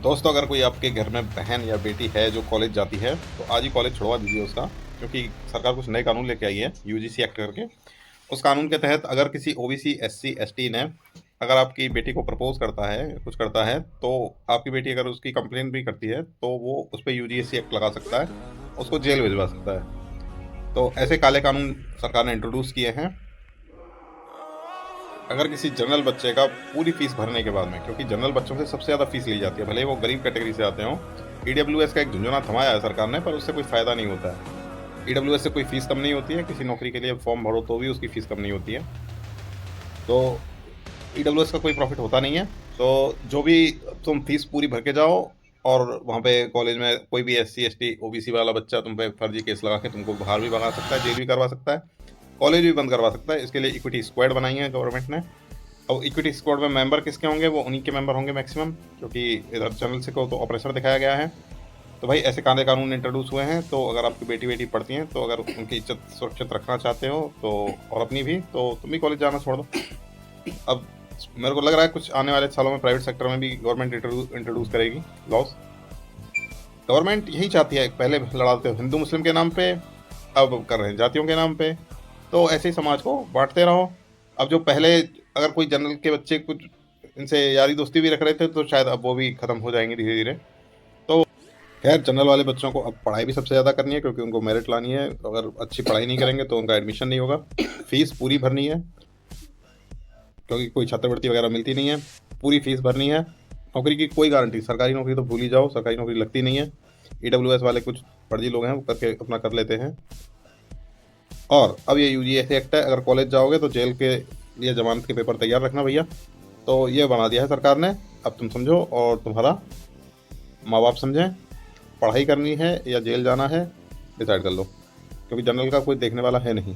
दोस्तों, अगर कोई आपके घर में बहन या बेटी है जो कॉलेज जाती है तो आज ही कॉलेज छुड़वा दीजिए उसका। क्योंकि सरकार कुछ नए कानून लेके आई है यूजीसी एक्ट करके। उस कानून के तहत अगर किसी ओबीसी एससी एसटी ने अगर आपकी बेटी को प्रपोज करता है, कुछ करता है, तो आपकी बेटी अगर उसकी कंप्लेन भी करती है तो वो उस पर यूजीसी एक्ट लगा सकता है, उसको जेल भिजवा सकता है। तो ऐसे काले कानून सरकार ने इंट्रोड्यूस किए हैं। अगर किसी जनरल बच्चे का पूरी फीस भरने के बाद में, क्योंकि जनरल बच्चों से सबसे ज़्यादा फीस ली जाती है, भले ही वो गरीब कैटेगरी से आते हों। ईडब्ल्यूएस का एक झुंझुना थमाया है सरकार ने, पर उससे कोई फ़ायदा नहीं होता है। ईडब्ल्यूएस से कोई फ़ीस कम नहीं होती है, किसी नौकरी के लिए फॉर्म भरो तो भी उसकी फ़ीस कम नहीं होती है। तो ईडब्ल्यूएस का कोई प्रॉफिट होता नहीं है। तो जो भी तुम फीस पूरी भर के जाओ और वहाँ पे कॉलेज में कोई भी एससी एसटी ओबीसी वाला बच्चा तुम पे फर्जी केस लगा के तुमको बाहर भी भगा सकता है, जेल भी करवा सकता है, कॉलेज भी बंद करवा सकता है। इसके लिए इक्विटी स्क्वाड बनाई है गवर्नमेंट ने। अब इक्विटी स्क्वाड में मेंबर किसके होंगे? वो उन्हीं के मेंबर होंगे मैक्सिमम, क्योंकि इधर जनरल से को तो ऑपरेशन दिखाया गया है। तो भाई ऐसे कानून कानून इंट्रोड्यूस हुए हैं। तो अगर आपकी बेटी बेटी पढ़ती हैं, तो अगर उनकी इज्जत सुरक्षित रखना चाहते हो तो, और अपनी भी, तो तुम भी कॉलेज जाना छोड़ दो। अब मेरे को लग रहा है कुछ आने वाले सालों में प्राइवेट सेक्टर में भी गवर्नमेंट इंट्रोड्यूस करेगी लॉस। गवर्नमेंट यही चाहती है, पहले लड़ाते हो हिंदू मुस्लिम के नाम पे, अब कर रहे हैं जातियों के नाम पे। तो ऐसे ही समाज को बांटते रहो। अब जो पहले अगर कोई जनरल के बच्चे कुछ इनसे यारी दोस्ती भी रख रहे थे, तो शायद अब वो भी ख़त्म हो जाएंगे धीरे धीरे। तो खैर, जनरल वाले बच्चों को अब पढ़ाई भी सबसे ज़्यादा करनी है, क्योंकि उनको मेरिट लानी है। अगर अच्छी पढ़ाई नहीं करेंगे तो उनका एडमिशन नहीं होगा। फीस पूरी भरनी है, क्योंकि कोई छात्रवृत्ति वगैरह मिलती नहीं है। पूरी फीस भरनी है। नौकरी की कोई गारंटी, सरकारी नौकरी तो भूल ही जाओ, सरकारी नौकरी लगती नहीं है। ईडब्ल्यूएस वाले कुछ फर्जी लोग हैं, वो करके अपना कर लेते हैं। और अब ये यूजीसी एक्ट है, अगर कॉलेज जाओगे तो जेल के लिए जमानत के पेपर तैयार रखना भैया। तो ये बना दिया है सरकार ने। अब तुम समझो और तुम्हारा माँ बाप समझें, पढ़ाई करनी है या जेल जाना है, डिसाइड कर लो, क्योंकि जनरल का कोई देखने वाला है नहीं।